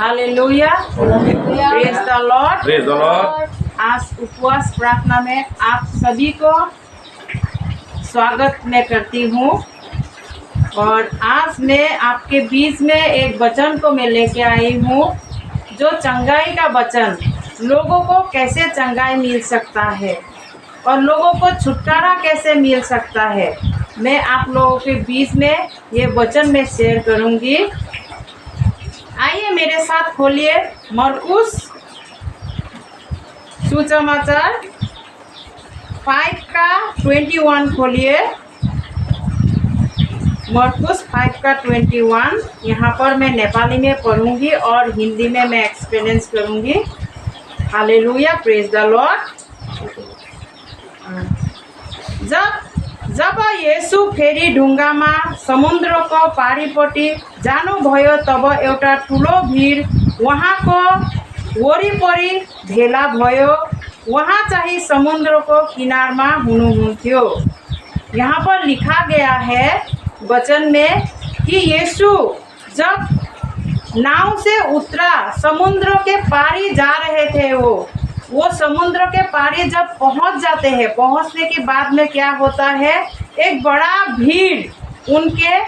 Hallelujah, praise the Lord. Praise the Lord. आज उपवास प्रार्थना में आप सभी को स्वागत मैं करती हूँ और आज मैं आपके बीच में एक वचन को मैं लेके आई हूँ जो चंगाई का वचन। लोगों को कैसे चंगाई मिल सकता है और लोगों को छुटकारा कैसे मिल सकता है, मैं आप लोगों के बीच में ये वचन में शेयर करूँगी। आइए मेरे साथ खोलिए मरकुस सुसमाचार 5 का 21 खोलिए। मरकुस 5 का 21। यहाँ पर मैं नेपाली में पढ़ूंगी और हिंदी में मैं एक्सपीरियंस करूंगी। Hallelujah, praise the Lord. जब येशू फेरि ढुङ्गामा समुद्रको पारिपट्टि जानुभयो तब एउटा ठुलो भिड उहाँको वरिपरि भेला भयो। वहाँ चाहिँ समुद्रको किनारमा हुनुहुन्थ्यो। यहाँ पर लिखा गया है वचन में कि यीशु जब नाव से उतरा, समुद्र के पारी जा रहे थे। वो समुद्र के पारी जब पहुंच जाते हैं, पहुंचने के बाद में क्या होता है, एक बड़ा भीड़ उनके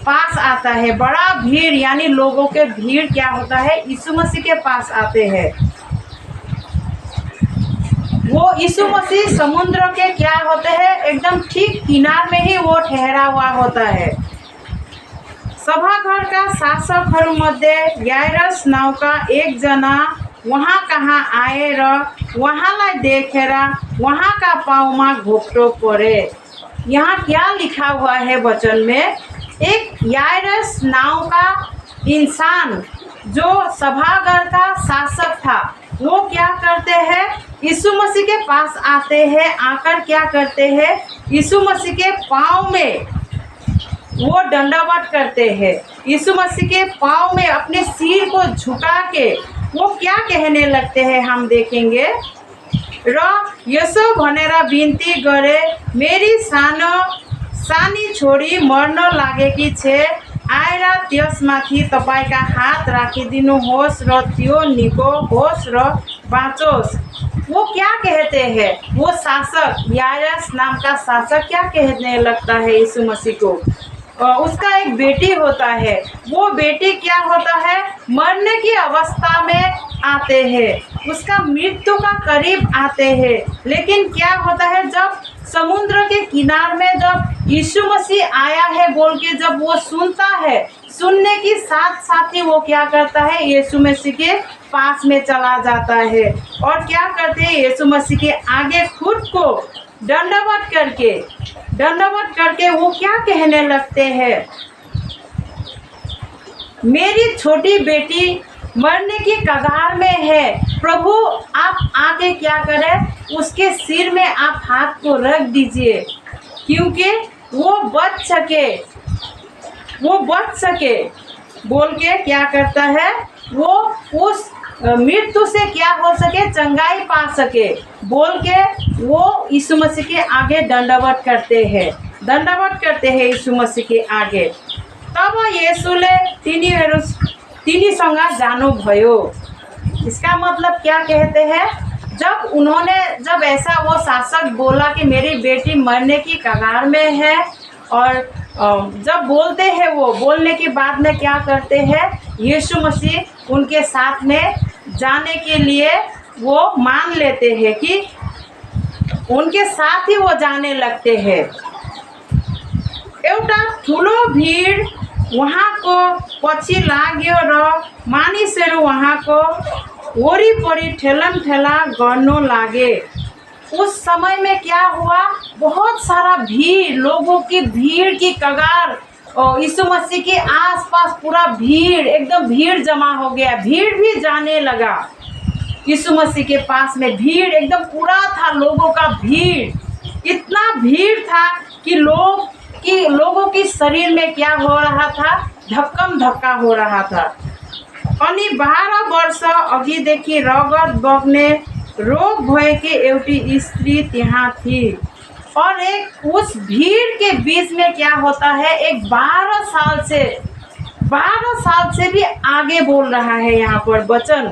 पास आता है। बड़ा भीड़ यानी लोगों के भीड़ क्या होता है, यीशु मसीह के पास आते हैं। वो यीशु मसीह समुद्र के क्या होते हैं, एकदम ठीक किनार में ही वो ठहरा हुआ होता है। सभाघर का शासकहरूमध्ये याइरस नाउँका एकजना वहाँ कहाँ आए र वहाँलाई देखेर वहाँका पाउमा घोप्टो परे। यहाँ क्या लिखा हुआ है वचन में, एक याइरस नाव का इंसान जो सभागार का शासक था, वो क्या करते हैं, यीशु मसीह के पास आते हैं। आकर क्या करते हैं, यीशु मसीह के पाँव में वो दंडवत करते हैं। यीशु मसीह के पाँव में अपने सिर को झुका के वो क्या कहने लगते हैं, हम देखेंगे। र यसो भनेर बिन्ती गरे, मेरी सानी छोरी मर्न लागेकी छे, आएर त्यसमाथि तपाईका हात राखिदिनुहोस् र त्यो निको होस् र बाँचोस्। वो क्या कहते हैं, वो शासक याइरस नाम का शासक क्या कहने लगता है यीशु मसीह को। उसका एक बेटी होता है, वो बेटी क्या होता है, मरने की अवस्था में आते हैं, उसका मृत्यु का करीब आते हैं। लेकिन क्या होता है, जब समुद्र के किनार में जब यीशु मसीह आया है बोल के जब वो सुनता है, सुनने के साथ साथ ही वो क्या करता है, यीशु मसीह के पास में चला जाता है और क्या करते हैं, यीशु मसीह के आगे खुद को दंडवत करके वो क्या कहने लगते हैं, मेरी छोटी बेटी मरने की कगार में है, प्रभु आप आके क्या करें, उसके सिर में आप हाथ को रख दीजिए, क्योंकि वो बच सके बोल के क्या करता है, वो उस मृत्यु से क्या हो सके, चंगाई पा सके बोल के वो यीशु मसीह के आगे दंडवत करते हैं यीशु मसीह के आगे। तब येशूले तिनीसँग जानुभयो। इसका मतलब क्या कहते हैं, जब ऐसा वो शासक बोला कि मेरी बेटी मरने की कगार में है, और जब बोलते हैं वो बोलने के बाद में क्या करते हैं, यीशु मसीह उनके साथ में जाने के लिए वो मान लेते हैं कि उनके साथ ही वो जाने लगते हैं। एउटा ठुलो भीड़ उहाँको पछि लाग्यो र मानिसहरू उहाँको वरिपरि ठेलमठेला गर्नु लागे। उस समय में क्या हुआ, बहुत सारा भीड़, लोगों की भीड़ की कगार, और यीशु मसीह के आसपास पूरा भीड़, एकदम भीड़ जमा हो गया। भीड़ भी जाने लगा यीशु मसीह के पास में, भीड़ एकदम पूरा था, लोगों का भीड़ इतना भीड़ था कि लोगों की शरीर में क्या हो रहा था, धक्कम धक्का हो रहा था। अनि 12 वर्ष अघिदेखि रगत बग्ने रोग भएकी एउटी स्त्री त्यहाँ थी। और एक उस भीड़ के बीच में क्या होता है, एक 12 साल से 12 साल से भी आगे बोल रहा है यहाँ पर वचन।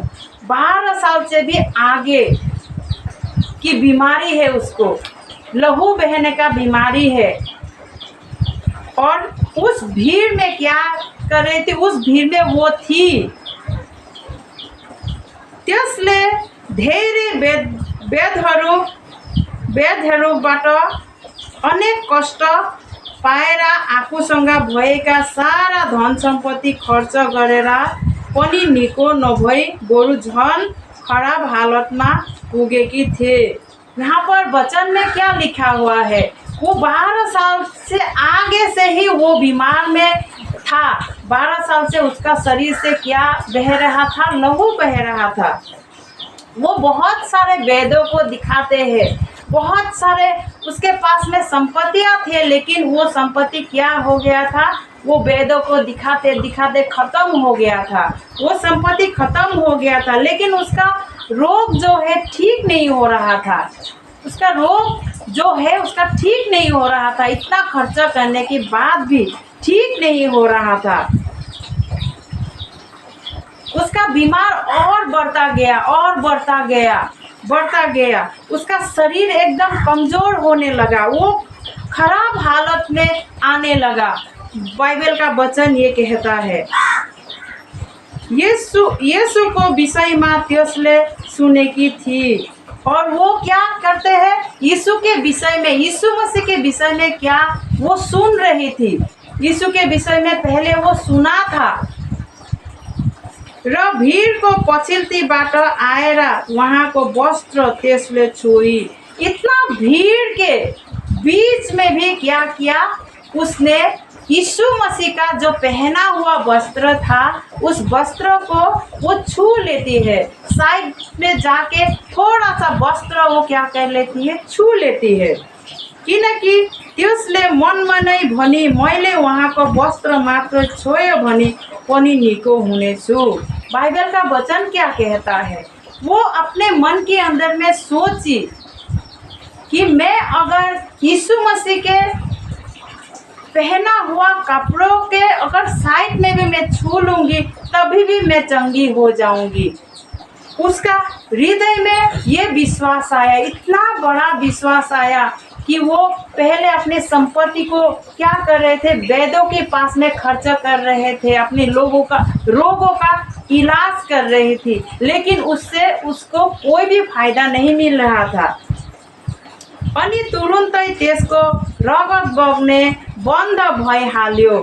12 साल से भी आगे की बीमारी है उसको, लहू बहने का बीमारी है। और उस भीड़ में क्या कर रही थी, उस भीड़ में वो थी। त्यसले धेरै वेदहरूबाट अनेक कष्ट पाएर आफूसँग भएका सारा धन सम्पत्ति खर्च गरेर पनि निको नभई बरु झन खराब हालतमा पुगेकी थिए। यहाँ पर वचन में क्या लिखा हुआ है, वो 12 साल से आगे से ही वो बीमार में था। 12 साल से उसका शरीर से क्या बह रहा था, लहू बह रहा था। वो बहुत सारे वैद्यों को दिखाते हैं, बहुत सारे उसके पास में संपत्तियां थे, लेकिन वो संपत्ति क्या हो गया था, वो वैद्यों को दिखाते दिखाते खत्म हो गया था। वो संपत्ति खत्म हो गया था, लेकिन उसका रोग जो है ठीक नहीं हो रहा था। उसका रोग जो है उसका ठीक नहीं हो रहा था। इतना खर्चा करने के बाद भी ठीक नहीं हो रहा था। उसका बीमार और बढ़ता गया और बढ़ता गया। उसका शरीर एकदम कमजोर होने लगा, वो खराब हालत में आने लगा। बाइबल का वचन ये कहता है, यीशु को विषय में त्यसले सुनेकी थी। और वो क्या करते हैं, यीशु के विषय में, यीशु मसीह के विषय में क्या वो सुन रही थी। यीशु के विषय में पहले वो सुना था। र भीड़को पछिल्तीबाट आएर उहाँको वस्त्र त्यसले छोई। इतना भीड़ के बीच में भी क्या किया, उसने यीशु मसीह का जो पहना हुआ वस्त्र था, उस वस्त्र को वो छू लेती है। साइड में जाके थोड़ा सा वस्त्र वो क्या कर लेती है, छू लेती है। किनकि त्यसले मनमा नै भनी, मैले उहाँको वस्त्र मात्र छोयो भने पनि निको हुनेछु। बाइबल का वचन क्या कहता है, वो अपने मन के अंदर में सोची कि मैं अगर यीशु मसीह के पहना हुआ कपड़ों के अगर साइड में भी मैं छू लूँगी तभी भी मैं चंगी हो जाऊँगी। उसका हृदय में ये विश्वास आया, इतना बड़ा विश्वास आया कि वो पहले अपने संपत्ति को क्या कर रहे थे, वैद्यों के पास में खर्च कर रहे थे, अपने रोगों का इलाज कर रही थी, लेकिन उससे उसको कोई भी फायदा नहीं मिल रहा था। अनि तुरुन्तै त्यसको रगत बग्ने बंद भइहाल्यो।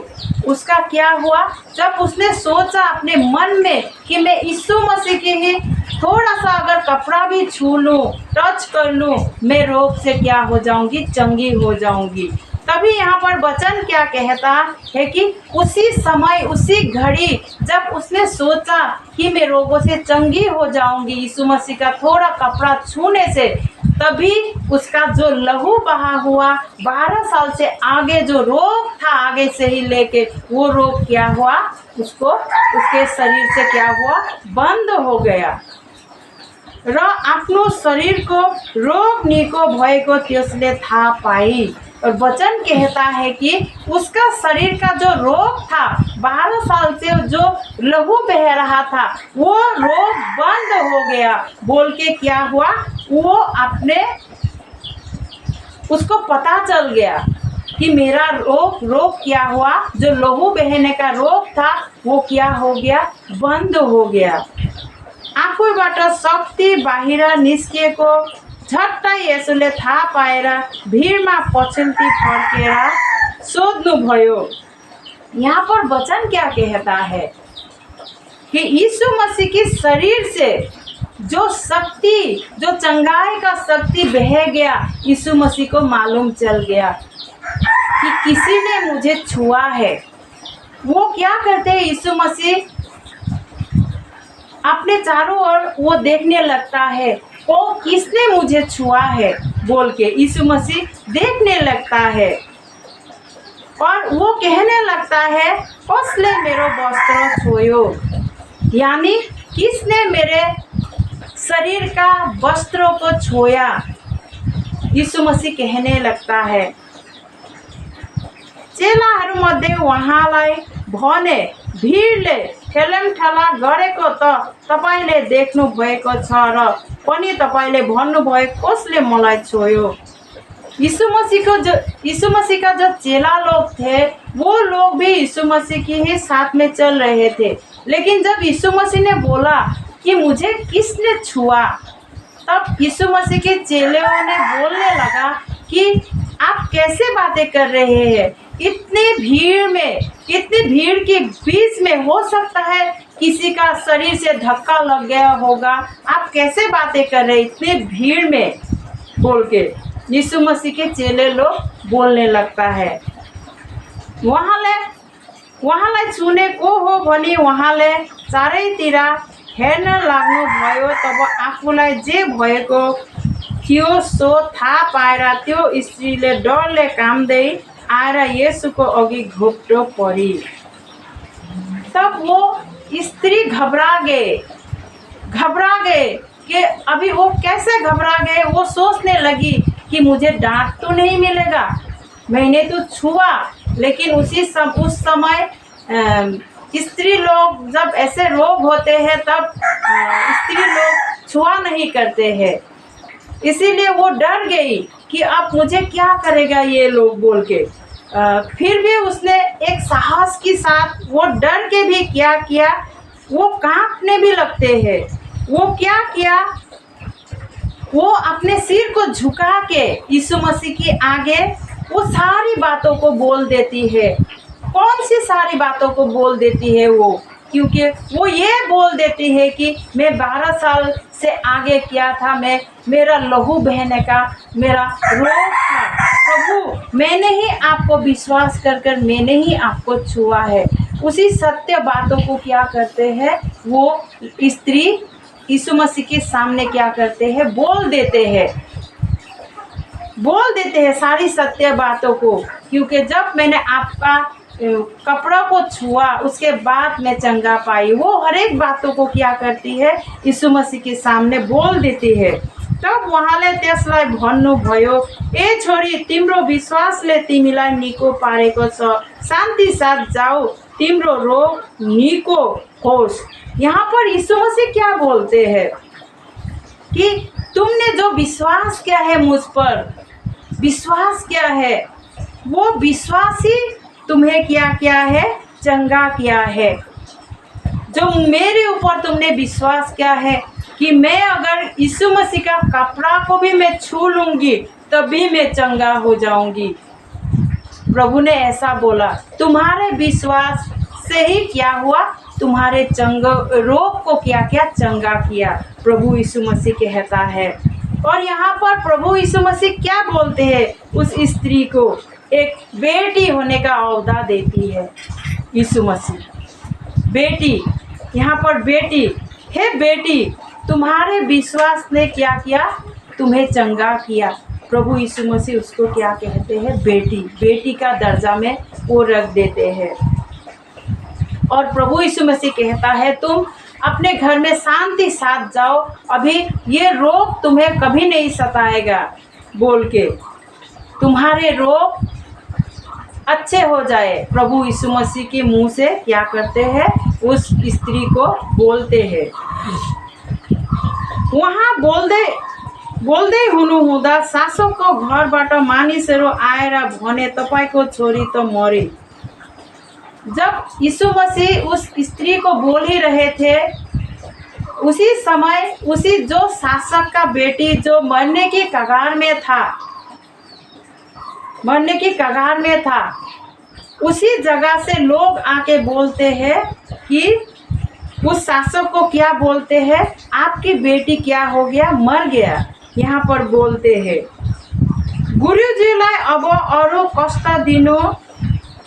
उसका क्या हुआ, जब उसने सोचा अपने मन में कि मैं यीशु मसीह की ही थोड़ा सा अगर कपड़ा भी छू लूँ, टच कर लूँ, मैं रोग से क्या हो जाऊंगी, चंगी हो जाऊंगी। तभी यहाँ पर वचन क्या कहता है कि उसी समय, उसी घड़ी जब उसने सोचा कि मैं रोगों से चंगी हो जाऊंगी यीशु मसीह का थोड़ा कपड़ा छूने से, तभी उसका जो लहू बहा हुआ 12 साल से आगे जो रोग था, आगे से ही लेके वो रोग क्या हुआ, उसको उसके शरीर से क्या हुआ, बंद हो गया। र आफ्नो शरीरको रोग निको भएको त्यसले थाहा पाई। और वचन कहता है कि उसका शरीर का जो रोग था, 12 साल से जो लहू बह रहा था, वो रोग बंद हो गया। बोल के क्या हुआ, वो अपने उसको पता चल गया कि मेरा रोग क्या हुआ, जो लहू बहने का रोग था वो क्या हो गया, बंद हो गया। आफूबाट शक्ति बाहिर निस्किएको झट्टै यसुले थाहा पाएर भीड़मा पछिल्ती फर्केर सोध्नुभयो। यहाँ पर वचन क्या कहता है कि यीशु मसीह की शरीर से जो शक्ति, जो चंगाई का शक्ति बह गया, यीशु मसीह को मालूम चल गया कि किसी ने मुझे छुआ है। वो क्या करते हैं, यीशु मसीह अपने चारों ओर वो देखने लगता है, ओ किसने मुझे छुआ है बोल के यीशु मसीह देखने लगता है। और वो कहने लगता है, कसले मेरो वस्त्र छोयो, यानी किसने मेरे शरीर का वस्त्रों को छोया, यीशु मसीह कहने लगता है। चेलाहरूमध्ये उहाँलाई भने, भिडले ठेलेमठेला गरेको त तपाईले देख्नु भएको छ र पनि तपाईले भन्नुभयो कसले मलाई छोयो। यीशु मसीह का जो चेला लोग थे वो लोग भी यीशु मसीह की ही साथ में चल रहे थे, लेकिन जब यीशु मसीह ने बोला कि मुझे किसने छुआ, तब यीशु मसीह के चेलों ने बोलने लगा कि आप कैसे बातें कर रहे हैं, इतनी भीड़ के बीच में हो सकता है किसी का शरीर से धक्का लग गया होगा, आप कैसे बातें कर रहे हैं इतनी भीड़ में, बोल के यीशु मसीह के चेले लोग बोलने लगता है। वहाँलाई छुनेको हो भनी उहाँले चारैतिर हेर्न लाग्नुभयो। तब आफूलाई जे भएको थियो सो थाहा पाएर त्यो स्त्रीले डरले काम्दै आएर येशूको अघि घोप्टो परी। तब वो स्त्री घबरा गए कि अभी वो कैसे घबरा गए। वो सोचने लगी कि मुझे डांट तो नहीं मिलेगा, मैंने तो छुआ। लेकिन उस समय स्त्री लोग जब ऐसे रोग होते हैं तब स्त्री लोग छुआ नहीं करते हैं, इसीलिए वो डर गई कि अब मुझे क्या करेगा ये लोग बोल के। फिर भी उसने एक साहस के साथ वो डर के भी क्या किया, वो कांपने भी लगते हैं। वो क्या किया, वो अपने सिर को झुका के यीशु मसीह के आगे वो सारी बातों को बोल देती है। कौन सी सारी बातों को बोल देती है वो, क्योंकि वो ये बोल देती है कि मैं 12 साल से आगे किया था, मेरा लहू बहने का मेरा रोग था, प्रभु मैंने ही आपको विश्वास कर मैंने ही आपको छुआ है। उसी सत्य बातों को क्या करते हैं, वो स्त्री यीशु मसीह के सामने क्या करते हैं, बोल देते हैं सारी सत्य बातों को। क्योंकि जब मैंने आपका कपड़ा को छुआ उसके बाद मैं चंगा पाई, वो हर एक बातों को क्या करती है, यीशु मसीह के सामने बोल देती है। तब उहाँले त्यसलाई भन्नुभयो, ए छोरी तिम्रो विश्वासले तिमीलाई निको पारेको छ, शान्ति साथ जाऊ, तिम्रो रोग निको होस्। यहाँ पर यीशु मसीह क्या बोलते हैं कि तुमने जो विश्वास किया है मुझ पर, विश्वास क्या है, वो विश्वास ही तुम्हें क्या किया है, चंगा किया है। जो मेरे ऊपर तुमने विश्वास किया है कि मैं अगर यीशु मसीह का कपड़ा को भी मैं छू लूँगी तभी मैं चंगा हो जाऊँगी। प्रभु ने ऐसा बोला, तुम्हारे विश्वास से ही क्या हुआ, तुम्हारे रोग को क्या क्या चंगा किया, प्रभु यीशु मसीह कहता है। और यहाँ पर प्रभु यीशु मसीह क्या बोलते हैं, उस स्त्री को एक बेटी होने का औदा देती है यीशु मसीह। बेटी, यहाँ पर बेटी, हे बेटी तुम्हारे विश्वास ने क्या किया, तुम्हें चंगा किया। प्रभु यीशु मसीह उसको क्या कहते हैं, बेटी, बेटी का दर्जा में वो रख देते हैं। और प्रभु यीशु मसीह कहता है तुम अपने घर में शांति साथ जाओ, अभी ये रोग तुम्हें कभी नहीं सताएगा, बोल के तुम्हारे रोग अच्छे हो जाए। प्रभु यीशु मसीह के मुंह से क्या करते हैं, उस स्त्री को बोलते हैं। वहाँ बोल्दै हुनुहुँदा शासकको घरबाट मानिसहरू आएर भने तपाईको छोरी त मरी। जब यीशु मसीह उस स्त्री को बोल ही रहे थे, उसी समय उसी जो शासक का बेटी जो मरने की कगार में था, उसी जगह से लोग आके बोलते हैं कि उस शासक को क्या बोलते हैं, आपकी बेटी क्या हो गया, मर गया। यहाँ पर बोलते हैं गुरुजीलाई अब अरू कष्ट दिनु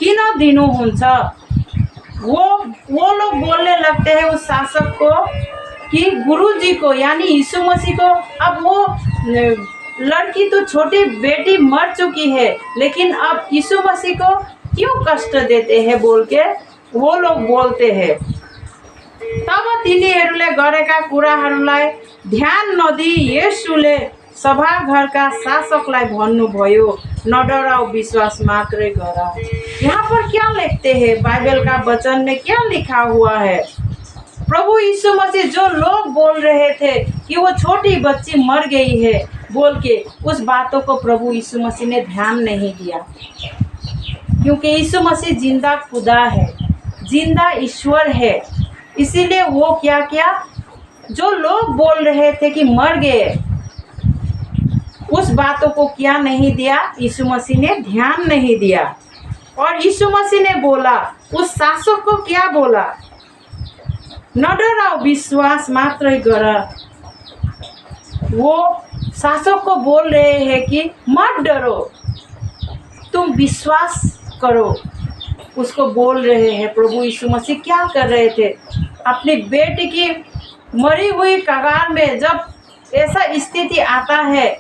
किन दिनुहुन्छ। वो लोग बोलने लगते हैं उस शासक को कि गुरुजी को यानी यीशु मसीह को, अब वो लड़की तो छोटी बेटी मर चुकी है, लेकिन अब यीशु मसीह को क्यों कष्ट देते हैं बोल के वो लोग बोलते हैं। तब तिनीहरूले गरेका कुराहरूलाई ध्यान नदिई येशूले सभाघरका शासकलाई भन्नुभयो, न डराओ, विश्वास मात्र करा। यहाँ पर क्या लिखते हैं? बाइबल का वचन में क्या लिखा हुआ है? प्रभु यीशु मसीह जो लोग बोल रहे थे कि वो छोटी बच्ची मर गई है बोल के, उस बातों को प्रभु यीशु मसीह ने ध्यान नहीं दिया, क्योंकि यीशु मसीह जिंदा खुदा है, जिंदा ईश्वर है। इसीलिए वो क्या किया? जो लोग बोल रहे थे कि मर गए, उस बातों को क्या नहीं दिया? यीशु मसीह ने ध्यान नहीं दिया। और यीशु मसीह ने बोला, उस शासक को क्या बोला? न डराओ, विश्वास मात्र करो। वो शासक को बोल रहे हैं कि मत डरो, तुम विश्वास करो। उसको बोल रहे हैं। प्रभु यीशु मसीह क्या कर रहे थे? अपनी बेटी की मरी हुई कगार में जब ऐसा स्थिति आता है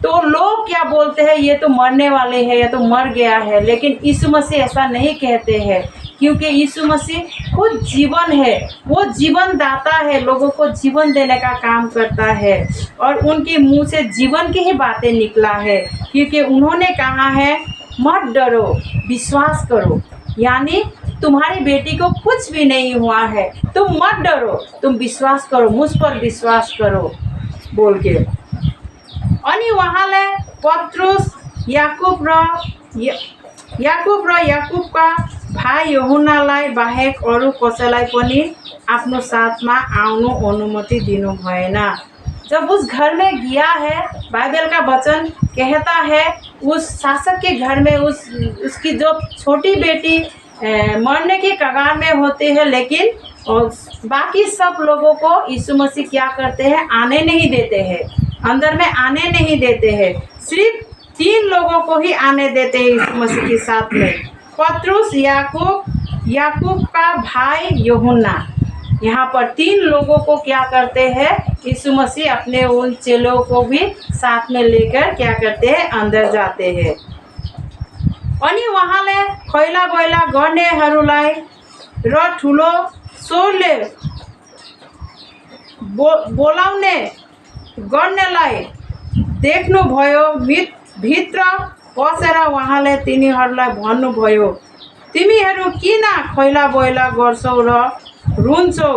तो लोग क्या बोलते हैं? ये तो मरने वाले हैं, या तो मर गया है। लेकिन यीशु मसीह ऐसा नहीं कहते हैं, क्योंकि यीशु मसीह खुद जीवन है। वो जीवन दाता है, लोगों को जीवन देने का काम करता है। और उनके मुंह से जीवन की ही बातें निकला है, क्योंकि उन्होंने कहा है मत डरो, विश्वास करो। यानी तुम्हारी बेटी को कुछ भी नहीं हुआ है, तुम मत डरो, तुम विश्वास करो, मुझ पर विश्वास करो बोल के। अनि उहाँले पत्रुस, याकुब र याकुबका भाइ यूहन्नालाई बाहेक अरू कसैलाई पनि आफ्नो साथमा आउनु अनुमति दिनु भएन। जब उस घर में गया है, बाइबल का वचन कहता है उस शासक के घर में उसकी जो छोटी बेटी मरने की कगार में होते हैं, लेकिन और बाकी सब लोगों को यीशु मसीह क्या करते हैं? आने नहीं देते हैं, अंदर में आने नहीं देते हैं। सिर्फ 3 लोगों को ही आने देते हैं यीशु मसीह के साथ में, पत्रुस, याकूब का भाई यूहन्ना। यहाँ पर 3 लोगों को क्या करते हैं? यीशु मसीह अपने उन चेलों को भी साथ में लेकर क्या करते हैं? अंदर जाते हैं। अनि उहाँले खैला बैला गर्नेहरूलाई र ठुलो स्वरले बोलाउने गर्नेलाई देख्नुभयो। भित्र पसेर उहाँले तिनीहरूलाई भन्नुभयो, तिमीहरू किन खैला बैला गर्छौ र रुन्छौ?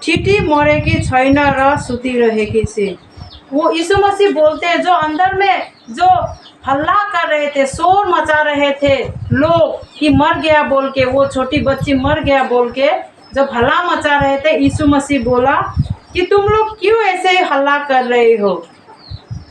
ठिटी मरेकी छैन र सुतिरहेकी छे। वो यीशु मसीह बोलते हैं, जो अंदर में जो हल्ला कर रहे थे, शोर मचा रहे थे लोग कि मर गया बोल के, वो छोटी बच्ची मर गया बोल के जब हल्ला मचा रहे थे, यीशु मसीह बोला कि तुम लोग क्यों ऐसे हल्ला कर रहे हो?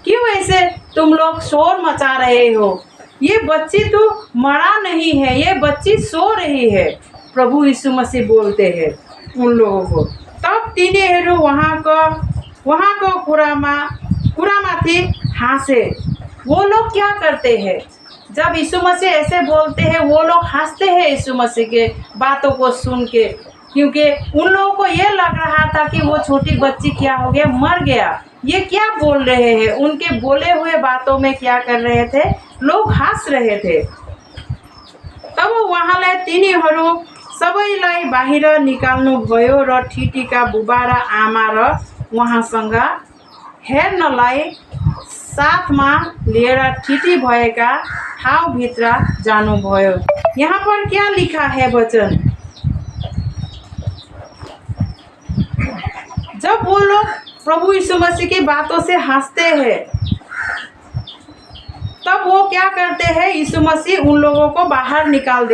क्यों ऐसे तुम लोग शोर मचा रहे हो? ये बच्ची तो मरा नहीं है, ये बच्ची सो रही है। प्रभु यीशु मसीह बोलते हैं उन लोगों को। तब तिनीहरू वहाँको कुरामाथि हाँसे। वो लोग क्या करते हैं? जब यीशु मसीह ऐसे बोलते हैं, वो लोग हंसते हैं यीशु मसीह के बातों को सुन के, क्योंकि उन लोगों को ये लग रहा था कि वो छोटी बच्ची क्या हो गया? मर गया। ये क्या बोल रहे हैं? उनके बोले हुए बातों में क्या कर रहे थे? लोग हंस रहे थे। तब उहाँले तिनीहरू सबैलाई बाहिर निकाल्नुभयो र ठिटीका बुबा र आमा र उहाँसँग हेर्नलाई साथमा लिएर ठिटी भएका ठाउँभित्र जानुभयो। यहाँ पर क्या लिखा है वचन? जब वो लोग प्रभु यीशु मसीह की बातों से हंसते हैं, तब वो क्या करते हैं? यीशु मसीह उन लोगों को बाहर निकाल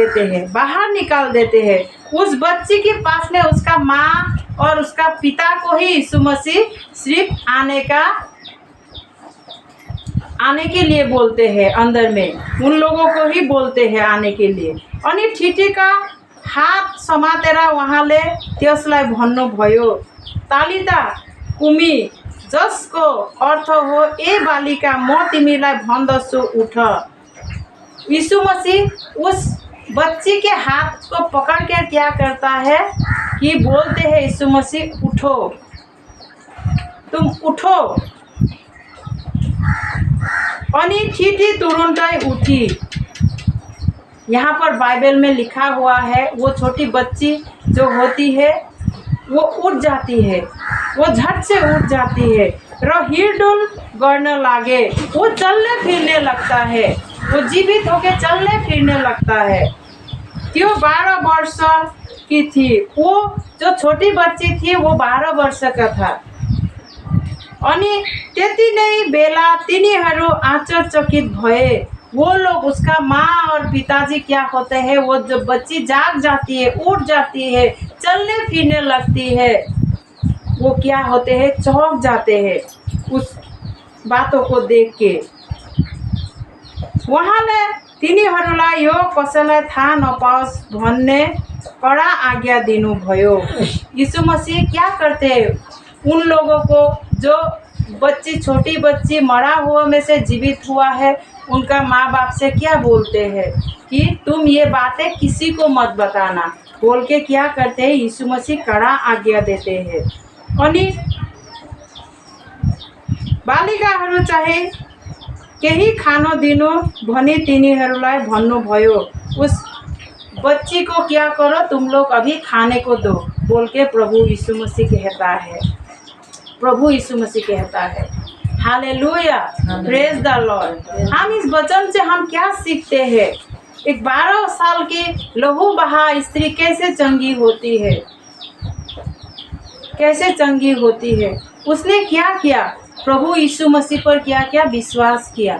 देते हैं। उस बच्ची के पास में उसका माँ और उसका पिता को ही यीशु मसीह सिर्फ आने के लिए बोलते हैं। अंदर में उन लोगों को ही बोलते हैं आने के लिए। अनि ठिटीका हात समातेर उहाँले त्यसलाई भन्नुभयो, तालिता कुमी, जसको अर्थ हो ए बालिका, म तिमीलाई भन्दछु उठ। यीशु मसीह उस बच्ची के हाथ को पकड़ के क्या करता है कि बोलते हैं यीशु मसीह, उठो, तुम उठो। अनि ठिटी तुरंतै उठी। यहाँ पर बाइबल में लिखा हुआ है, वो छोटी बच्ची जो होती है वो उठ जाती है, वो झट से उठ जाती है र हिलडुल गर्न लागे। वो चलने फिरने लगता है, वो जीवित होके चलने फिरने लगता है। त्यो 12 वर्ष की थी, वो जो छोटी बच्ची थी वो 12 वर्ष का था। अनि त्यति नै बेला तिनीहरू आश्चर्यचकित भए। वो लोग, उसका माँ और पिताजी क्या होते हैं, वो जो बच्ची जाग जाती है, उठ जाती है, चलने फिरने लगती है, वो क्या होते हैं, चौंक जाते हैं उस बातों को देख के। उहाँले तिनीहरूलाई यो कसैलाई थाहा नपाओस् भन्ने कड़ा आज्ञा दिनुभयो। यीशु मसीह क्या करते हैं, उन लोगों को जो बच्ची, छोटी बच्ची मरा हुआ में से जीवित हुआ है, उनका माँ बाप से क्या बोलते हैं कि तुम ये बातें किसी को मत बताना बोल के क्या करते हैं, यीशु मसीह कड़ा आज्ञा देते हैं। अनि बालिकाहरू चाहे केही खान दिनु भनी तिनीहरूलाई भन्नुभयो। उस बच्ची को क्या करो, तुम लोग अभी खाने को दो बोल के प्रभु यीशु मसीह कहता है। प्रभु यीशु मसीह कहता है। Hallelujah, praise the Lord. हम इस वचन से हम क्या सीखते हैं? एक 12 साल की लहू बहा स्त्री कैसे चंगी होती है, कैसे चंगी होती है। उसने क्या किया, प्रभु यीशु मसीह पर क्या किया, विश्वास किया,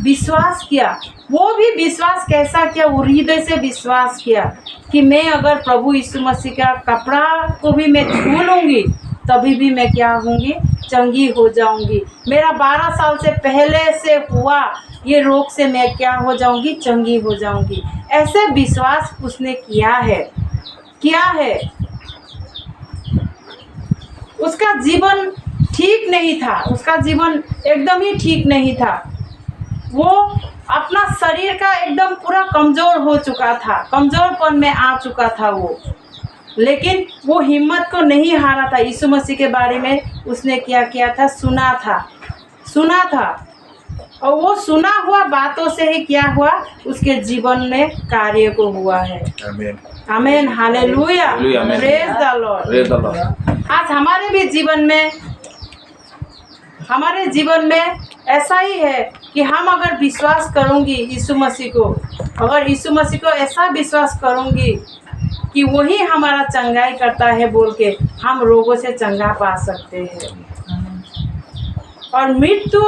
विश्वास किया। वो भी विश्वास कैसा किया, वो हृदय से विश्वास किया कि मैं अगर प्रभु यीशु मसीह का कपड़ा को भी मैं छू लूँगी तभी भी मैं क्या होंगी, चंगी हो जाऊंगी। मेरा 12 साल से पहले से हुआ ये रोग से मैं क्या हो जाऊंगी, चंगी हो जाऊंगी। ऐसे विश्वास उसने किया है, किया है। उसका जीवन ठीक नहीं था, उसका जीवन एकदम ही ठीक नहीं था। वो अपना शरीर का एकदम पूरा कमज़ोर हो चुका था, कमज़ोरपन में आ चुका था वो, लेकिन वो हिम्मत को नहीं हारा था। यीशु मसीह के बारे में उसने क्या किया था, सुना था, सुना था, और वो सुना हुआ बातों से ही क्या हुआ, उसके जीवन में कार्य को हुआ है। आमीन, आमीन, हालेलुया, प्रेज द लॉर्ड। आज हमारे भी जीवन में, हमारे जीवन में ऐसा ही है कि हम अगर विश्वास करूंगी यीशु मसीह को, अगर यीशु मसीह को ऐसा विश्वास करूंगी कि वही हमारा चंगाई करता है बोल के, हम रोगों से चंगा पा सकते हैं। और मृत्यु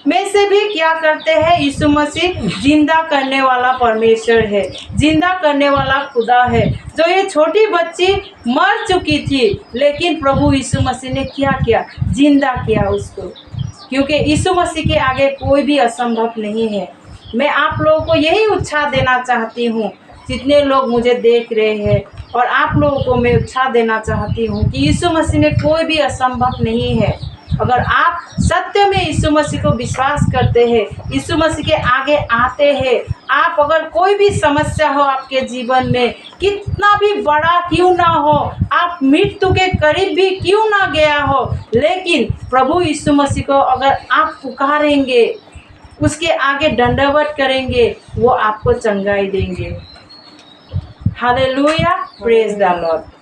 में से भी क्या करते हैं, यीशु मसीह जिंदा करने वाला परमेश्वर है, जिंदा करने वाला खुदा है। जो ये छोटी बच्ची मर चुकी थी, लेकिन प्रभु यीशु मसीह ने क्या किया, जिंदा किया उसको, क्योंकि यीशु मसीह के आगे कोई भी असंभव नहीं है। मैं आप लोगों को यही उत्साह देना चाहती हूँ, जितने लोग मुझे देख रहे हैं, और आप लोगों को मैं उत्साह देना चाहती हूँ कि यीशु मसीह में कोई भी असंभव नहीं है। अगर आप सत्य में यीशु मसीह को विश्वास करते हैं, यीशु मसीह के आगे आते हैं, आप अगर कोई भी समस्या हो आपके जीवन में, कितना भी बड़ा क्यों ना हो, आप मृत्यु के करीब भी क्यों ना गया हो, लेकिन प्रभु यीशु मसीह को अगर आप पुकारेंगे, उसके आगे दंडवत करेंगे, वो आपको चंगाई देंगे। Hallelujah, praise the Lord.